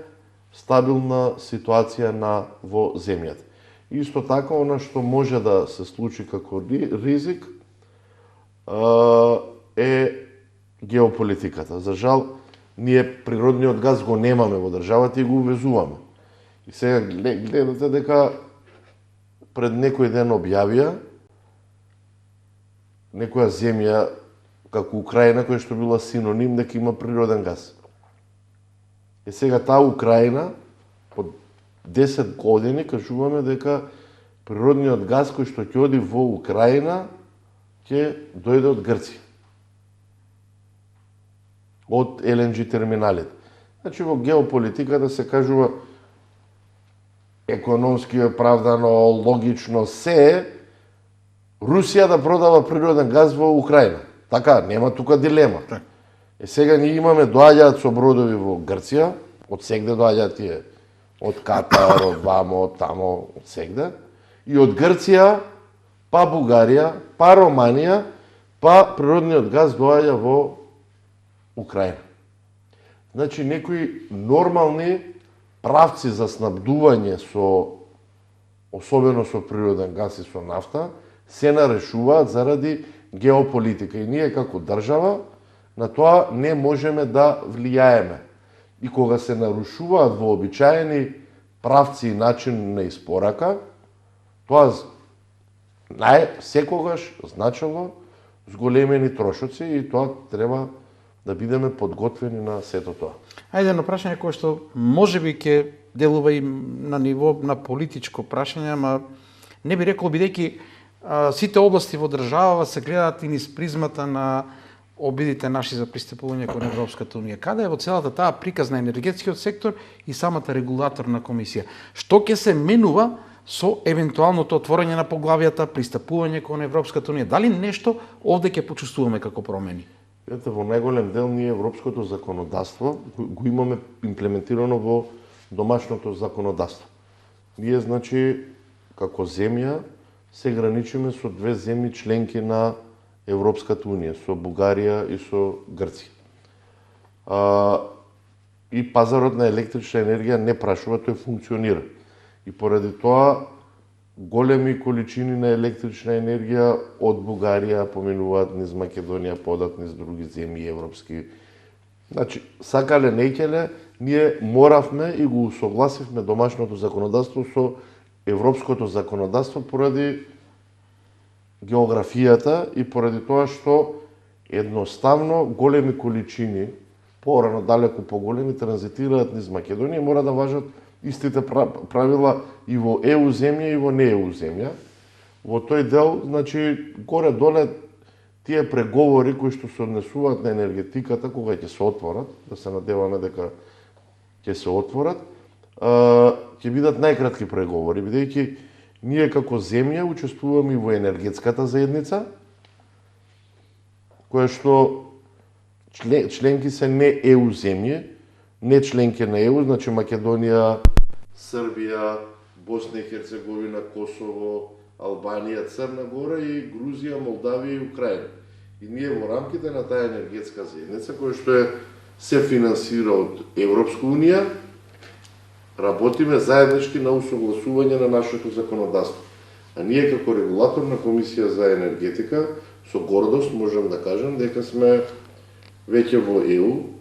стабилна ситуација во земјата. Исто така, она што може да се случи како ризик е геополитиката. За жал, ние природниот газ го немаме во државата и го увезуваме. И сега гледате дека пред некој ден објавија некоја земја како Украина, која што била синоним дека има природен газ. И сега таа Украина, по 10 години кажуваме дека природниот газ кој што ќе оди во Украина ќе дојде од Грција. Од ЛНГ терминалите. Значи во геополитиката се кажува економски оправдано, логично се Русија да продава природен газ во Украина. Така, нема тука дилема. Сега ние имаме, доаѓаат со бродови во Грција, од сегде доаѓаат тие, од Катар, од вамо, од тамо, од сегде, и од Грција, па Бугарија, па Романија, па природниот газ доаѓа во Украина. Значи, некои нормални правци за снабдување со, особено со природен газ и со нафта, се нарешуваат заради геополитика. И ние како држава на тоа не можеме да влијаеме. И кога се нарушуваат вообичаени правци и начин на испорака, тоа секогаш значило зголемени трошоци и тоа треба да бидеме подготвени на сето тоа. Ајде на прашање кое што можеби ќе делува и на ниво на политичко прашање, ама не би рекол бидејќи сите области во државава се гледаат и низ призмата на обидите наши за пристапување кон Европската унија. Каде е во целата таа приказ на енергетскиот сектор и самата регулаторна комисија? Што ќе се менува со евентуалното отворање на поглавијата, пристапување кон Европската унија? Дали нешто овде ќе почувствуваме како промени? Ете, во најголем дел ние европското законодавство го имаме имплементирано во домашното законодавство. Ние, значи, како земја, се граничиме со две земји членки на Европската унија, со Бугарија и со Грција. и пазарот на електрична енергија не прашува, тој функционира. И поради тоа големи количини на електрична енергија од Бугарија поминуваат низ Македонија, подат низ други земји европски. Значи, сакале неќеле, ние моравме и го усогласивме домашното законодавство со европското законодавство поради географијата и поради тоа што едноставно големи количини, порано далеку поголеми, транзитираат низ Македонија и мора да важат истите правила и во ЕУ земја и во не ЕУ земја. Во тој дел, значи, горе-доле тие преговори кои што се однесуваат на енергетиката, кога ќе се отворат, да се надеваме дека ќе се отворат, ќе бидат најкратки преговори, бидејќи ние како земја учествуваме и во енергетската заедница, која што членки се не ЕУ земји, не членки на ЕУ, значи Македонија, Србија, Босна и Херцеговина, Косово, Албанија, Црна Гора и Грузија, Молдавија и Украина. И ние во рамките на таа енергетска заедница, која што се финансира од Европска унија, работиме заеднички на усогласување на нашето законодавство. А ние како регулаторна комисија за енергетика, со гордост можам да кажам дека сме веќе во ЕУ,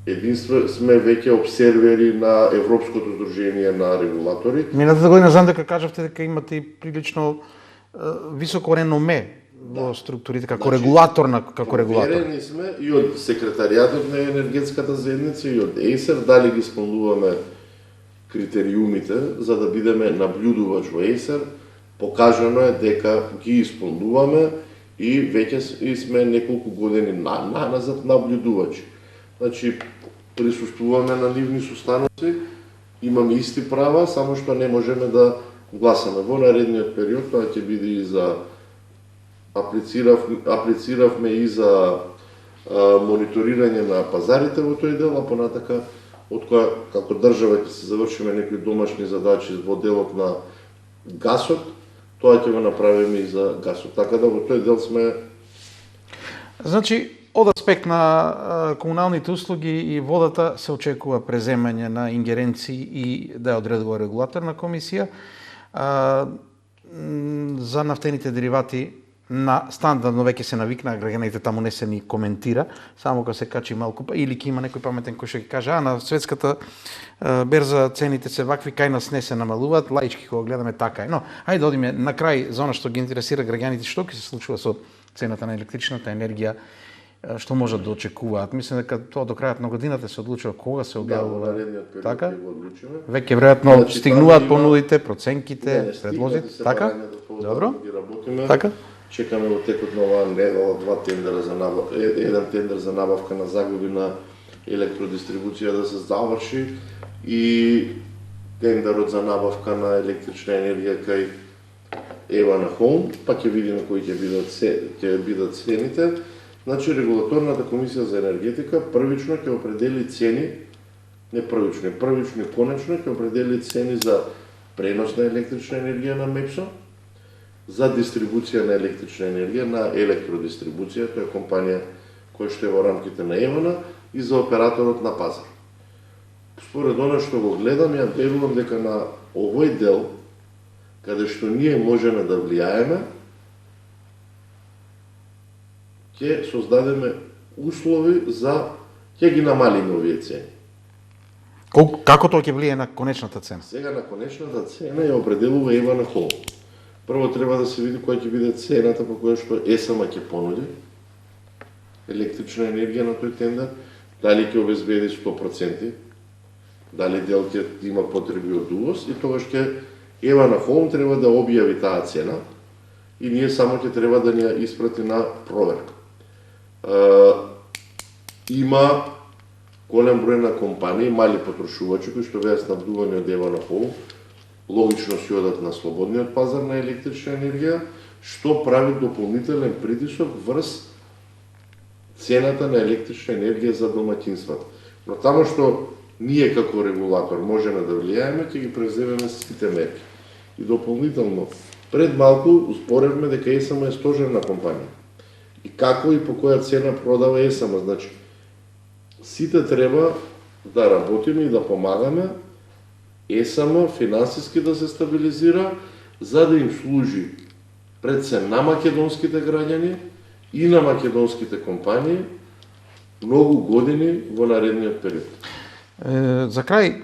сме веќе обсервери на Европското здружение на регулатори. Минатата година знам дека кажавте дека имате и прилично високо реноме во структурите како регулатор. Проверени сме и од секретаријатот на енергетската заедница и од ЕЙСЕР, дали ги исполнуваме критериумите за да бидеме наблюдувач во ЕЙСЕР. Покажано е дека ги исполнуваме и веќе сме неколку години назад наблюдувачи. Значи, присуствуваме на нивни состаноци, имаме исти права, само што не можеме да гласаме. Во наредниот период тоа ќе биде и за аплициравме и за мониторирање на пазарите во тој дел, а понатака од која како држава ќе се завршиме некои домашни задачи во делот на гасот, тоа ќе го направиме и за гасот. Така да во тој дел сме. Значи, од аспект на комуналните услуги и водата се очекува преземање на ингеренции и да ја одредува регулаторна комисија. За нафтените деривати на стандардно веќе се навикна, граѓаните таму не се ни коментира, само кога се качи малку или ќе има некој паметен кој ќе ги каже, на светската берза цените се вакви, кај нас не се намалуваат, лаички кога гледаме така е. Но ајде да одиме на крај за она што ги интересира граѓаните, што ќе се случува со цената на електричната енергија, што можат да очекуваат. Мислам дека тоа до крајот на годината се одлучува кога се објавува. Така? Веќе веројатно стигнуваат понудите, проценките, предлозите, така? Добро? Така? Чекаме во текот на оваа недела еден тендер за набавка на загуби на електродистрибуција да се заврши и тендерот за набавка на електрична енергија кај Евана Холм, па ќе видиме кои ќе бидат цените. Значи, регулаторната комисија за енергетика првично ќе определи цени, не првично и конечно ќе определи цени за пренос на електрична енергија на МЕПСО, за дистрибуција на електрична енергија на електродистрибуција, тоа е компанија која што е во рамките на Евана, и за операторот на пазар. Според она што го гледам, ја верувам дека на овој дел, каде што ние можеме да влијаеме, ќе создадеме услови за ќе ги намалиме овие цени. Како тоа ќе влие на конечната цена? Сега на конечната цена ја определува Евана Холм. Прво треба да се види која ќе биде цената по која што ЕСАМА ќе понуди електрична енергија на тој тендер, дали ќе обезбеди 100%, дали дел ќе има потреби од увоз, и тогаш ќе Евана Холм треба да објави таа цена и ние само ќе треба да ни ја испрати на проверка. Има голем број на компании, мали потрошувачи кои што беа снабдувани од Евана Холм, логично си одат на слободниот пазар на електрична енергија, што прави дополнителен притисок врз цената на електрична енергија за домаќинствата. Но тамо што ние како регулатор можеме да влијаеме, ќе ги преземеме сите мерки. И дополнително, пред малку зборевме дека ЕСАМА е стожерна компанија. И како и по која цена продава ЕСАМА, значи сите треба да работиме и да помагаме ЕСМ финансиски да се стабилизира, за да им служи пред се на македонските граѓани и на македонските компании многу години во наредниот период. За крај,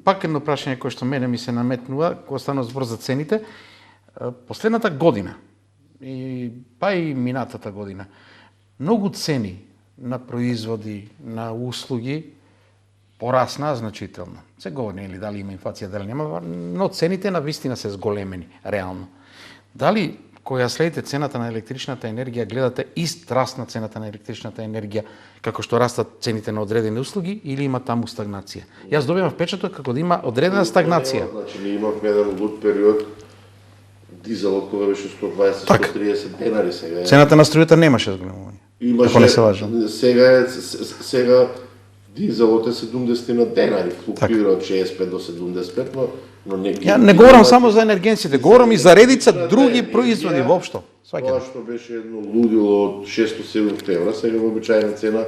пак едно прашање кое што мене ми се наметнува, кога станува збор за цените. Последната година, па и минатата година, многу цени на производи, на услуги порасна значително. Се говори или дали има инфлација, дали нема, но цените на вистина се зголемени, реално. Дали кога следите цената на електричната енергија, гледате ист раст на цената на електричната енергија, како што растат цените на одредени услуги, или има таму стагнација? Јас добивам впечаток како да има одредена стагнација. Значи, ние имавме еден луд период, дизелот кога беше 120-130 денари сега. Цената на струјата немаше зголемување. Ако не се лажам. Сега дизелот е 70 на денари, флуктуира од 65 до 75, но не ги... Ја не говорам само за енергенците, говорам и за редица други производи воопшто. Тоа што беше едно лудило од 600-700 евра, сега вообичаена цена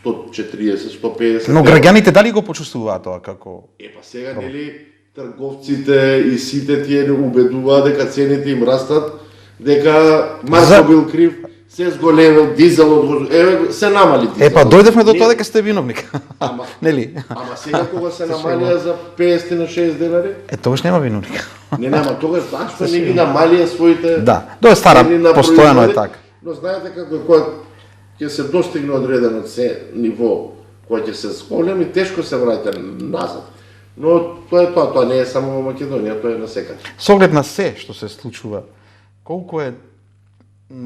140-150. Но граѓаните дали го почувствуваат тоа како? Па сега нели трговците и сите тие убедуваат дека цените им растат, дека Марко бил крив, се зголемил дизелот, се намали дизелот. Па дојдевме до тоа дека сте виновник. Нели? Ама сега кога се намалија за 50 на 6 денари? Тогаш нема виновник. Нема, тогаш зашто не ги намалија своите... Да, тоа е стара, постојано е така. Но знаете како е, кога ќе се достигне одредено ниво, кога ќе се зголеми, тешко се враќа назад. Но тоа не е само во Македонија, тоа е насекаде. Со оглед на се што се случува, колку е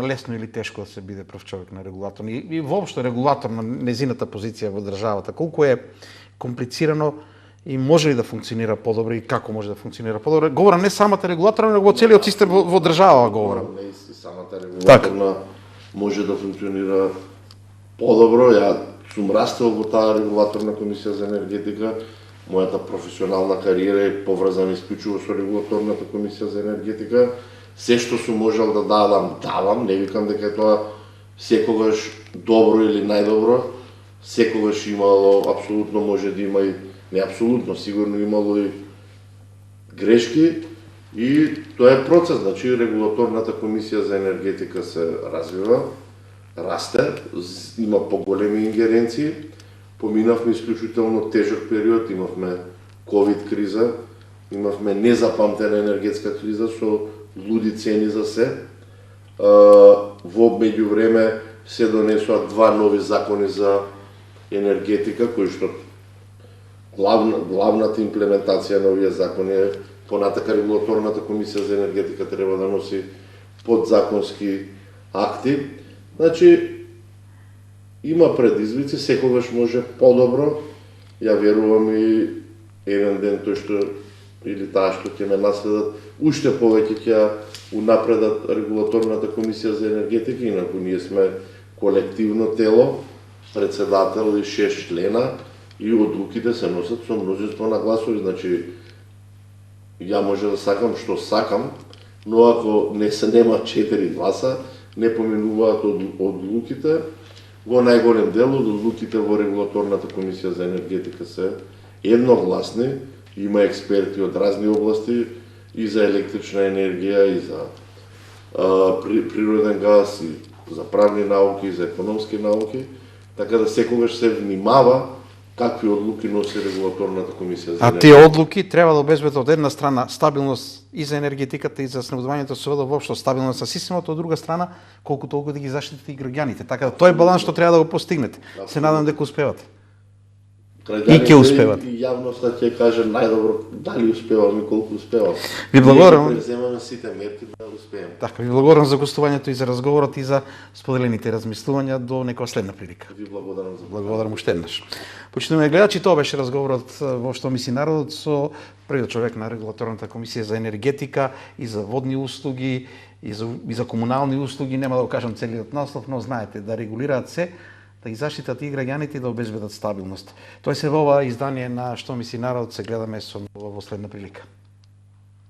лесно или тешко да се биде прв човек на регулатор и воопшто регулатор на незината позиција во државата, колку е комплицирано и може ли да функционира подобро и како може да функционира подобро? Говорам не самата регулатора, но во целиот систем во држава говорам. Не и самата регулаторна може да функционира подобро. Ја сум растел во таа регулаторна комисија за енергетика. Мојата професионална кариера е поврзана исклучиво со регулаторната комисија за енергетика. Се што сум можел да давам, не викам дека тоа секогаш добро или најдобро, секогаш имало, апсолутно може да има и, не апсолутно, сигурно имало и грешки и тоа е процес, значи регулаторната комисија за енергетика се развива, расте, има поголеми ингеренции, поминавме исклучително тежок период, имавме ковид криза, имавме незапамтена енергетска криза со луди цени за се. Во меѓувреме се донесоа два нови закони за енергетика, кои што главната имплементација на овие закони е понатака регулаторната комисија за енергетика треба да носи подзаконски акти. Значи, има предизвици, секогаш може подобро. Ја верувам и еден ден тој што или таа што ќе ме наследат, уште повеќе ќе унапредат регулаторната комисија за енергетика, инаку ние сме колективно тело, председател и 6 члена и одлуките се носат со множество на гласови, значи ја може да сакам што сакам, но ако не се нема 4 гласа, не поминуваат одлуките. Во најголем дел одлуките во регулаторната комисија за енергетика се едногласни. Има експерти од разни области и за електрична енергија, и за природен газ, и за правни науки, и за економски науки, така да секогаш се внимава какви одлуки носи регулаторната комисија за енергетика. А тие одлуки треба да обезбедат од една страна стабилност и за енергетиката и за снабдувањето со вода, воопшто стабилност на системот, од друга страна колку толку да ги заштитите и граѓаните. Така да тој баланс што треба да го постигнете. Се надам дека успевате. И ќе успеват. И јавноста ќе каже најдобро дали успеваме и колку успеваме. Ви благодарам. Ние преземаме сите мерки да успееме. Така, ви благодарам за гостувањето и за разговорот и за споделените размислувања до некоја следна прилика. Ви благодарам за Благодарам уште еднаш. Почитувани гледачи, тоа беше разговорот во Што мисли народот со првиот човек на регулаторната комисија за енергетика и за водни услуги и за комунални услуги. Нема да го кажам целиот наслов, но знаете да регулираат се, да ги заштитат и граѓаните и да обезбедат стабилност. Тоа се во ова издание на Што мисли народот, се гледаме со во следна прилика.